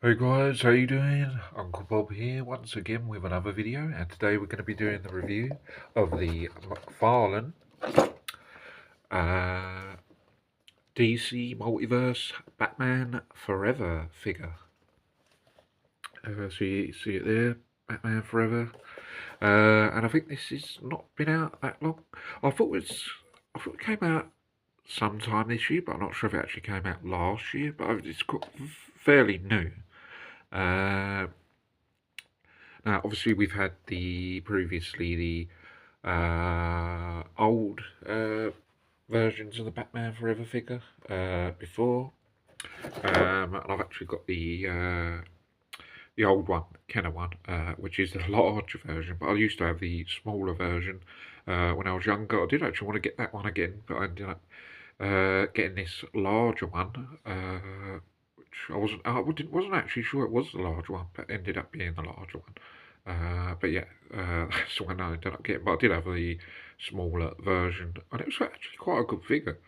Hey guys, how you doing? Uncle Bob here once again with another video, and today we're going to be doing the review of the McFarlane uh, DC Multiverse Batman Forever figure. So you see it there, Batman Forever, and I think this has not been out that long. I thought it came out sometime this year, but I'm not sure if it actually came out last year. But it's fairly new. Uh, Now, obviously, we've had previously the old versions of the Batman Forever figure before, and I've actually got the old one, Kenner one, which is the larger version. But I used to have the smaller version when I was younger. I did actually want to get that one again, but I ended up getting this larger one. Which wasn't actually sure it was the large one, but ended up being the larger one. But yeah, that's the one I ended up getting. But I did have the smaller version, and it was actually quite a good figure,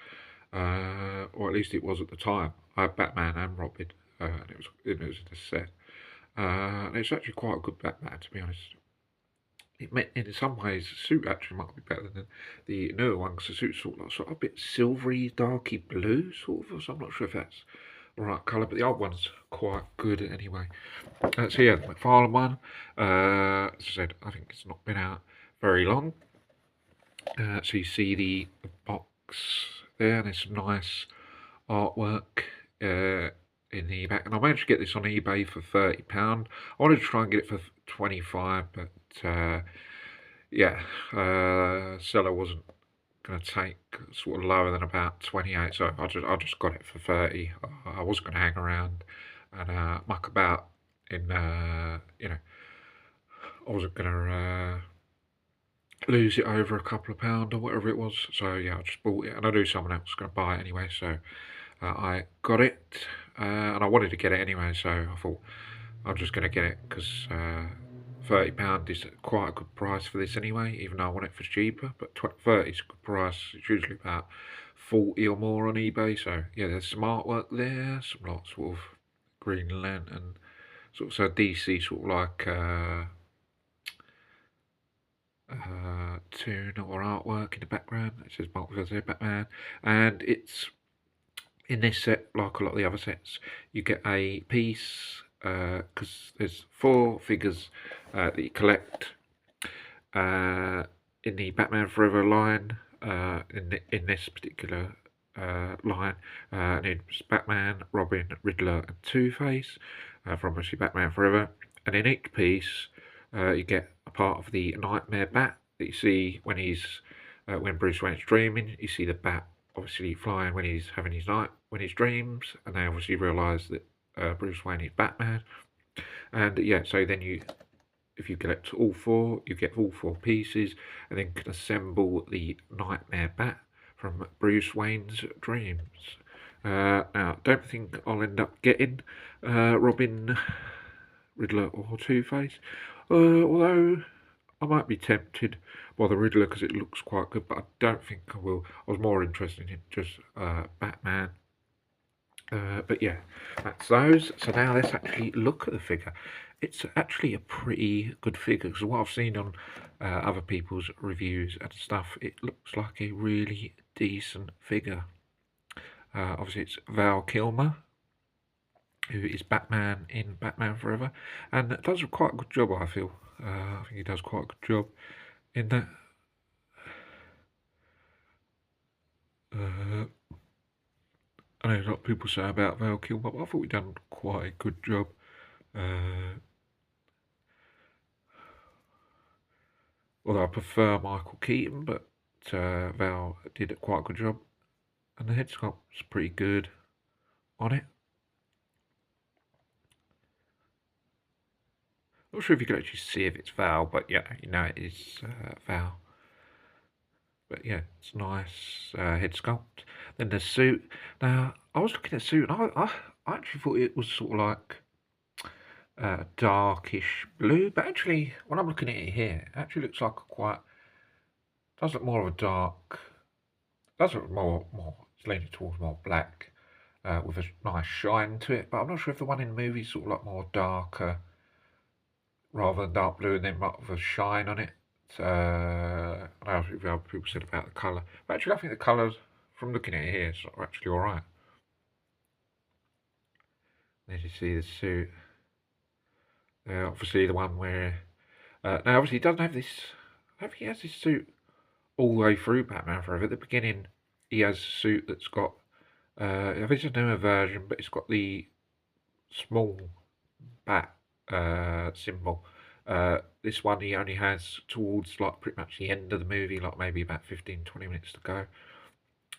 or at least it was at the time. I had Batman and Robin, and it was in a set. And it's actually quite a good Batman, to be honest. In some ways, the suit actually might be better than the newer one, because the suit's sort of a bit silvery, darky blue, sort of. So I'm not sure if that's the right colour, but the old one's quite good anyway. So yeah, the McFarlane one, as I said, I think it's not been out very long. So you see the box there, and there's some nice artwork in the back. And I managed to get this on eBay for £30. I wanted to try and get it for 25, but yeah, seller wasn't going to take sort of lower than about 28, so I just got it for 30. I wasn't going to hang around and muck about in I wasn't going to lose it over a couple of pound or whatever it was. So yeah, I just bought it, and I knew someone else was going to buy it anyway, so I got it, and I wanted to get it anyway, so I thought I'm just going to get it because £30 is quite a good price for this anyway, even though I want it for cheaper. But 30 is a good price. It's usually about 40 or more on eBay. So yeah, there's some artwork there, some lots of Green Lantern, sort of so DC sort of like tune or artwork in the background. It says Multiverse there, Batman, and it's in this set, like a lot of the other sets, you get a piece because there's 4 figures that you collect in the Batman Forever line. In this particular line, and it's Batman, Robin, Riddler, and Two-Face from obviously Batman Forever. And in each piece, you get a part of the Nightmare Bat that you see when Bruce Wayne's dreaming. You see the bat obviously flying when he's having when his dreams, and they obviously realise that Bruce Wayne is Batman. And yeah, so then if you collect all 4, you get all 4 pieces, and then can assemble the Nightmare Bat from Bruce Wayne's dreams. Now, I don't think I'll end up getting Robin, Riddler, or Two-Face, although I might be tempted by the Riddler because it looks quite good, but I don't think I will. I was more interested in just Batman. But yeah, that's those. So now let's actually look at the figure. It's actually a pretty good figure because what I've seen on other people's reviews and stuff, it looks like a really decent figure. Obviously, it's Val Kilmer, who is Batman in Batman Forever, and does quite a good job, I feel. I think he does quite a good job in that. I know a lot of people say about Val Kilmer, but I thought he'd done quite a good job. Although I prefer Michael Keaton, but Val did quite a good job. And the head sculpt's pretty good on it. Not sure if you can actually see if it's Val, but yeah, you know it is Val. But yeah, it's nice head sculpt. Then the suit. Now, I was looking at the suit, and I actually thought it was sort of like darkish blue, but actually, when I'm looking at it here, it actually looks like does look more of a dark, does look more, it's leaning towards more black, with a nice shine to it. But I'm not sure if the one in the movie is sort of like more darker rather than dark blue and then like with a shine on it. I know other people said about the colour. But actually, I think the colours, from looking at it here, is actually alright. As you see the suit. Obviously the one where... now, obviously, he doesn't have this... I don't think he has this suit all the way through Batman Forever. At the beginning, he has a suit that's got... I think it's a newer version, but it's got the small bat symbol. This one he only has towards like pretty much the end of the movie, like maybe about 15-20 minutes to go.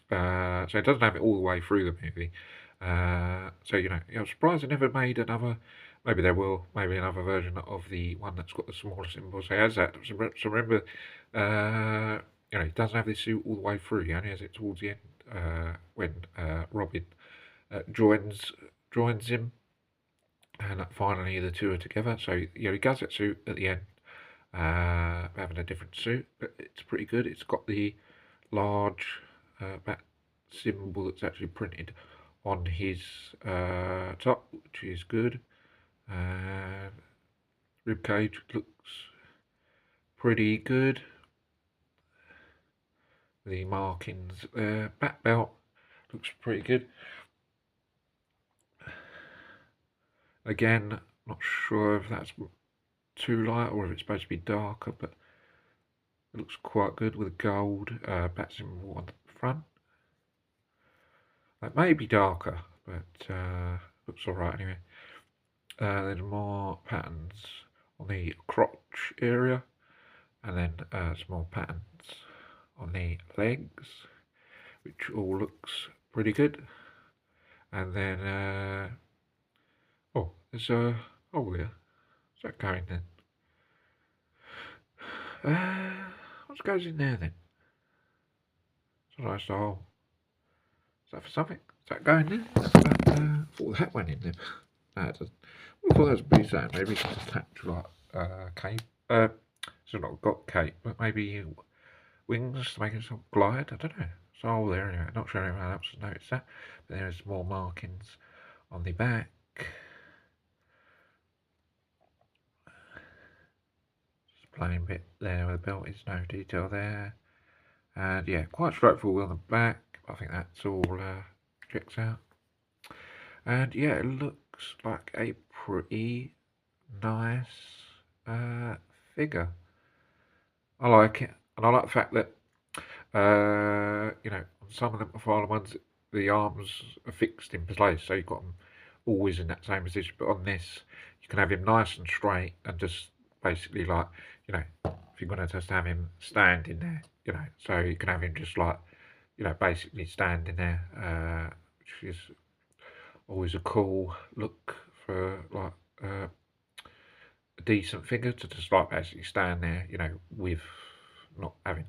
So it doesn't have it all the way through the movie. So I'm surprised they never made another. Maybe they will. Maybe another version of the one that's got the smaller symbol. So he has that. So remember, he doesn't have this suit all the way through. He only has it towards the end when Robin joins him. And finally, the two are together. So he does that suit at the end, having a different suit, but it's pretty good. It's got the large bat symbol that's actually printed on his top, which is good. Ribcage looks pretty good. The markings there. Bat belt looks pretty good. Again, not sure if that's too light or if it's supposed to be darker, but it looks quite good with a gold bat symbol on the front. It may be darker, but looks alright anyway. There's more patterns on the crotch area, and then some more patterns on the legs, which all looks pretty good. And then, there's a hole there. What's that going then? What goes in there then? It's a nice hole. Is that for something? Is that going there? I thought that went in there. No, it doesn't. I thought that was a pretty sad. Maybe it's just attached to like cape. So not got cape, but maybe wings to make it sort of glide. I don't know. It's all there anyway. Not sure anyone else has noticed that. But there's more markings on the back. Just a plain bit there where the belt is, no detail there. And yeah, quite straightforward on the back. I think that's all checks out. And yeah, it looks like a pretty nice figure. I like it, and I like the fact that on some of the McFarlane ones, the arms are fixed in place, so you've got them always in that same position. But on this, you can have him nice and straight, and just basically like if you're going to just have him standing there, so you can have him just like basically standing there, which is always a cool look for like a decent figure to just like basically stand there, with not having.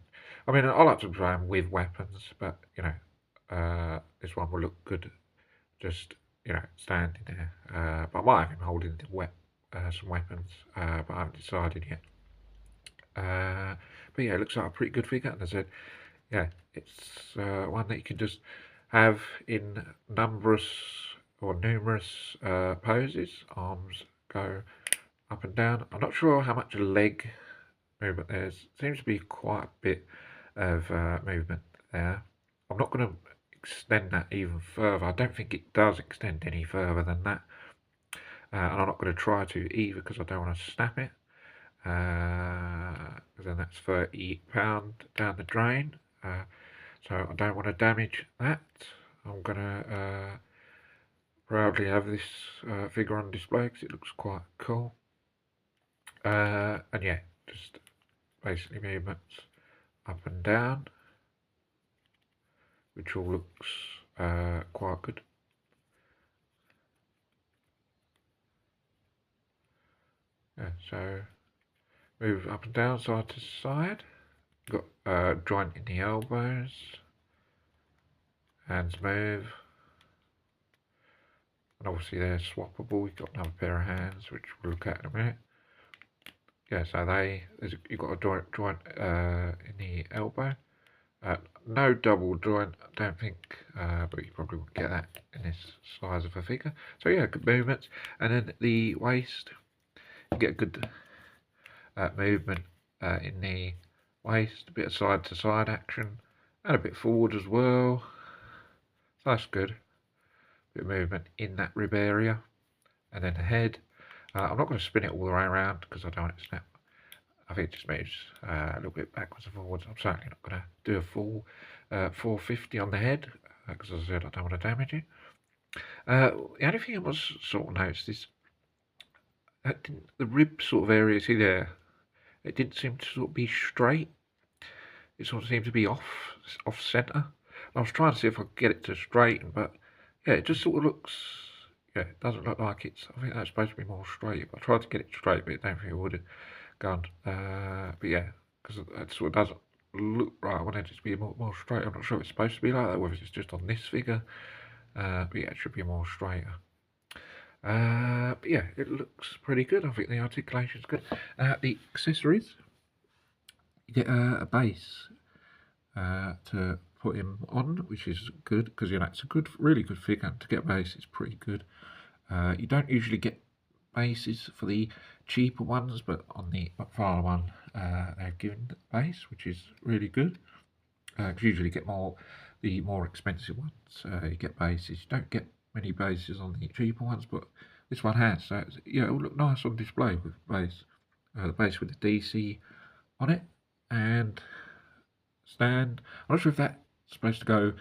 I mean, I like to try him with weapons, but this one will look good just standing there. But I might have him holding some weapons, but I haven't decided yet. But yeah, it looks like a pretty good figure, and as I said, yeah, it's one that you can just have in numerous poses. Arms go up and down. I'm not sure how much leg movement there seems to be quite a bit of movement there. I'm not going to extend that even further. I don't think it does extend any further than that. And I'm not going to try to either because I don't want to snap it. Because then that's £30 down the drain. So I don't want to damage that. I'm going to proudly have this figure on display because it looks quite cool. And yeah, just basically movements up and down, which all looks quite good. Yeah, so move up and down, side to side. Got joint in the elbows. Hands move. And obviously they're swappable. We've got another pair of hands, which we'll look at in a minute. Yeah, so you've got a joint in the elbow. No double joint, I don't think, but you probably wouldn't get that in this size of a figure. So yeah, good movements. And then the waist, you get a good movement in the waist, a bit of side to side action, and a bit forward as well. So that's good. Bit of movement in that rib area. And then the head. I'm not going to spin it all the way around because I don't want it to snap. I think it just moves a little bit backwards and forwards. I'm certainly not going to do a full 450 on the head because, as I said, I don't want to damage it. The only thing I was sort of noticed is that the rib sort of area, see there, it didn't seem to sort of be straight. It sort of seemed to be off centre. I was trying to see if I could get it to straighten, but yeah, it just sort of looks. Yeah, it doesn't look like it's. I think that's supposed to be more straight. I tried to get it straight, but I don't think it would have gone. But yeah, because it sort of doesn't look right. I wanted it to be more straight. I'm not sure if it's supposed to be like that, whether it's just on this figure. But yeah, it should be more straighter. But yeah, it looks pretty good. I think the articulation's good. The accessories, you get a base to put him on, which is good because you know it's a good, really good figure. To get a base, it's pretty good. You don't usually get bases for the cheaper ones, but on the McFarlane one, they've given the base, which is really good. You usually get the more expensive ones. You get bases. You don't get many bases on the cheaper ones, but this one has. So yeah, it will look nice on display with base. The base with the DC on it and stand. I'm not sure if that's supposed to go.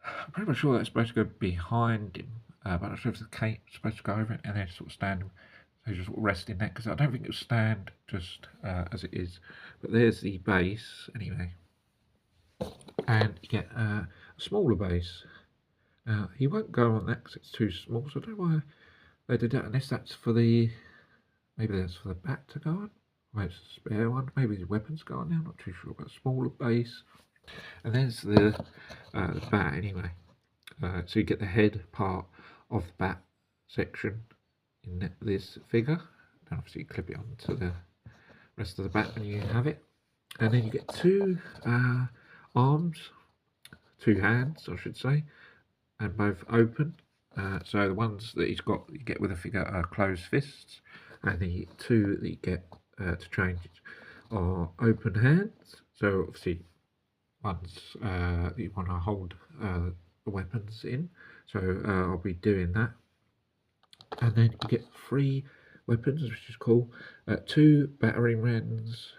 I'm pretty much sure that's supposed to go behind him, but I'm not sure if the cape's supposed to go over it and then sort of stand. So just sort of rest in that because I don't think it'll stand just as it is. But there's the base anyway, and you get a smaller base. Now he won't go on that because it's too small. So I don't know why they did that unless that's for the. Maybe that's for the bat to go on. Maybe it's a spare one. Maybe the weapons go on now. I'm not too sure. But a smaller base. And there's the bat anyway. So you get the head part of the bat section in this figure. And obviously you clip it onto the rest of the bat when you have it. And then you get two arms, two hands I should say, and both open. So the ones that he's got, you get with a figure are closed fists, and the two that you get to change are open hands. So obviously ones you want to hold the weapons in. So I'll be doing that. And then you get 3 weapons, which is cool. 2 battering rams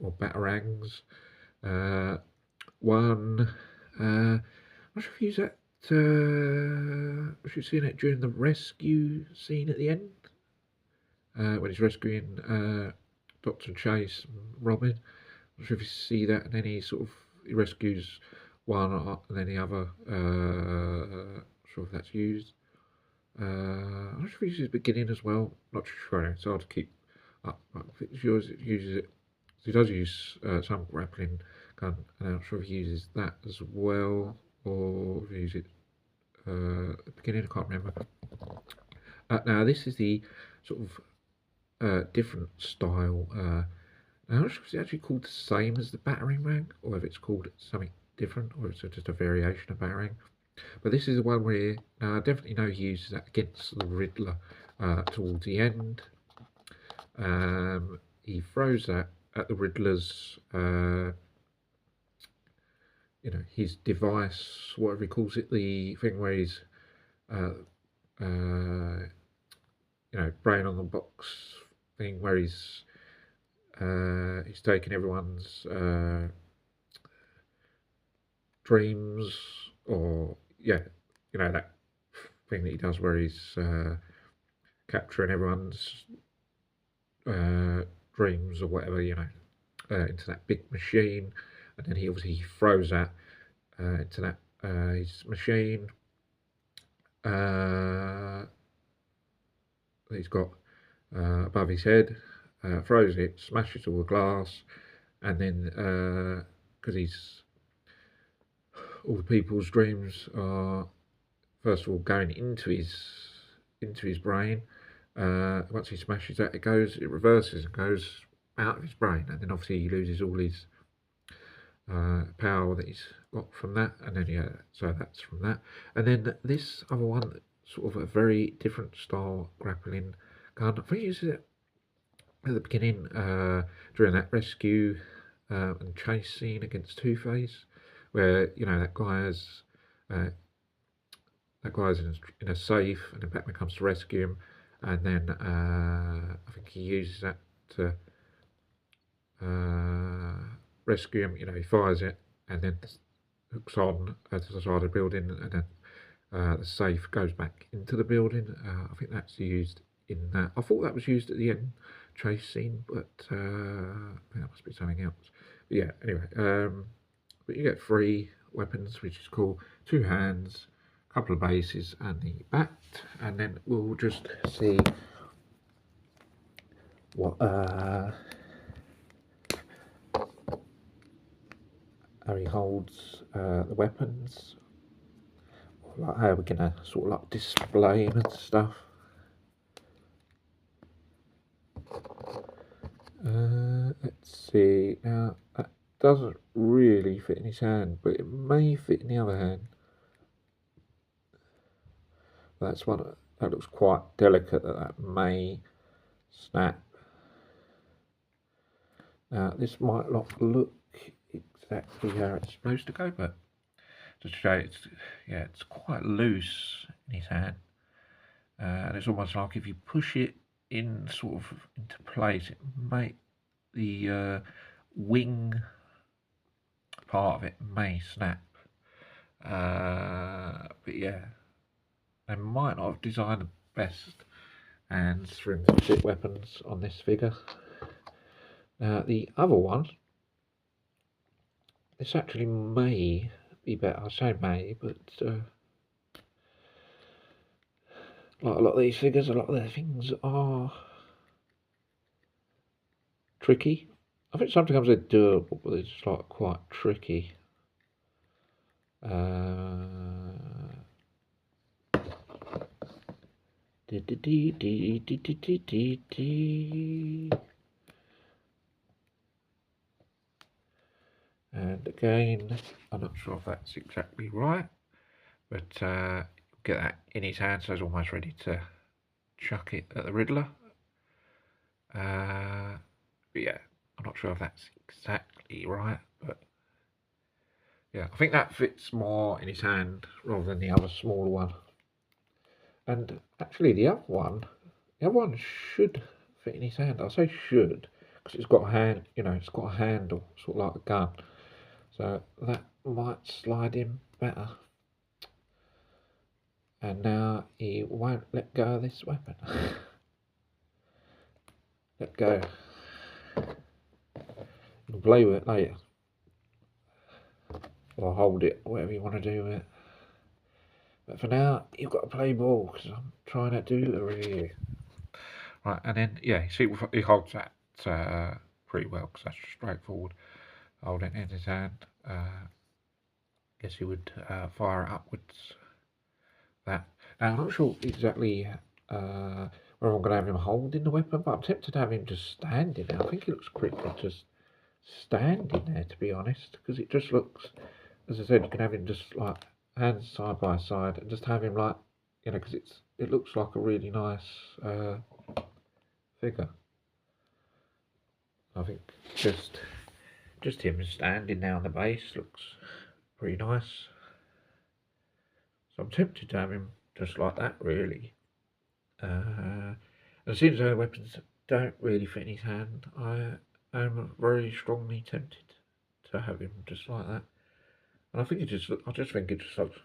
or batarangs. One. I'm not sure if you use that. Was you seeing it during the rescue scene at the end? When he's rescuing Dr. Chase and Robin. I'm not sure if you see that, and then he sort of he rescues one and then the other. Not sure if that's used. I'm not sure if he uses it at the beginning as well. Not sure. It's hard to keep up. I think it uses it. He does use some grappling gun, and I'm not sure if he uses that as well, or if he uses it at the beginning. I can't remember. Now this is the sort of different style. I'm not sure if it's actually called the same as the battering ram, or if it's called something different, or it's just a variation of battering. But this is the one where I definitely know he uses that against the Riddler towards the end. He throws that at the Riddler's, his device, whatever he calls it, the thing where he's, brain on the box thing, where he's taking everyone's dreams, or that thing that he does where he's capturing everyone's dreams or whatever, into that big machine, and then he obviously throws that into that his machine he's got above his head, throws it, smashes all the glass, and then because all the people's dreams are first of all going into his brain. Once he smashes that, it reverses and goes out of his brain, and then obviously he loses all his power that he's got from that, and then yeah, so that's from that. And then this other one, sort of a very different style grappling gun. I think he uses it at the beginning during that rescue and chase scene against Two-Face, where you know uh, that guy's in a safe, and then Batman comes to rescue him, and then I think he uses that to rescue him. You know, he fires it, and then hooks on to the side of the building, and then the safe goes back into the building. I think that's used in that. I thought that was used at the end chase scene, but I think that must be something else. But yeah, anyway, but you get 3 weapons, which is cool. 2 hands, a couple of bases, and the bat, and then we'll just see what how he holds the weapons, like how we're gonna sort of like display them and stuff. Let's see. Now that doesn't really fit in his hand, but it may fit in the other hand. That's one that looks quite delicate. That may snap. Now this might not look exactly how it's supposed to go, but to show it's quite loose in his hand, and it's almost like if you push it in sort of into place, it may the wing part of it may snap. But yeah, they might not have designed the best hands for him to fit weapons on this figure. The other one, this actually may be better. I say may, but like a lot of these figures, a lot of their things are tricky. I think sometimes they're doable, but they're just like quite tricky. And again, I'm not sure if that's exactly right, but get that in his hand, so he's almost ready to chuck it at the Riddler. But yeah, I'm not sure if that's exactly right, but yeah, I think that fits more in his hand rather than the other smaller one. And actually, the other one should fit in his hand. I say should because it's got a hand, you know, it's got a handle, sort of like a gun. So that might slide in better. And now he won't let go of this weapon. Let go. You can play with it later. Or hold it, whatever you want to do with it. But for now, you've got to play ball, because I'm trying to do the review. Right, and then, yeah, you see, he holds that pretty well, because that's straightforward. Holding it in his hand. Guess he would fire it upwards. That. Now, I'm not sure exactly whether I'm going to have him holding the weapon, but I'm tempted to have him just standing there. I think he looks pretty good just standing there, to be honest, because it just looks, as I said, you can have him just like hands side by side and just have him like, you know, because it looks like a really nice figure. I think just him standing there on the base looks pretty nice. So I'm tempted to have him just like that, really. And it seems though weapons don't really fit in his hand. I am very strongly tempted to have him just like that. And I think I just think it just looks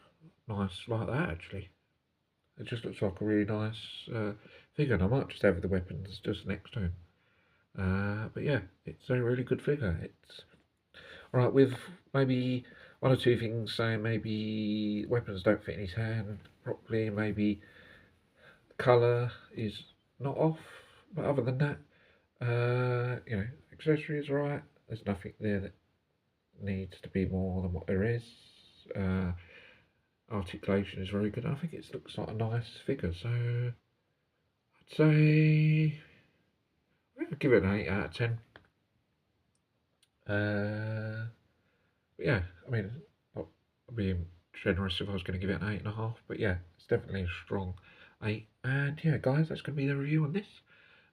nice like that, actually. It just looks like a really nice figure, and I might just have the weapons just next to him. But yeah, it's a really good figure. It's alright with maybe 1 or 2 things saying maybe weapons don't fit in his hand properly, maybe the colour is not off, but other than that, you know, accessories are right. There's nothing there that needs to be more than what there is. Articulation is very good. I think it looks like a nice figure, so I'd say I'd give it an 8 out of 10. yeah, I mean, I'd be generous if I was going to give it an 8.5, but yeah, it's definitely a strong 8. And yeah, guys, that's going to be the review on this.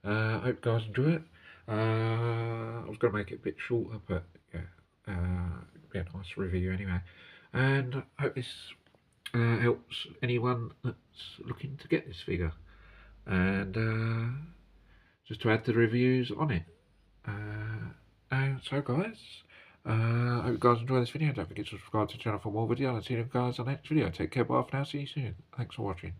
I hope you guys enjoy it. I was going to make it a bit shorter, but yeah, it'd be a nice review anyway. And I hope this helps anyone that's looking to get this figure. And just to add the reviews on it. So guys, I hope you guys enjoy this video. Don't forget to subscribe to the channel for more videos. I'll see you guys on the next video. Take care, bye for now, see you soon. Thanks for watching.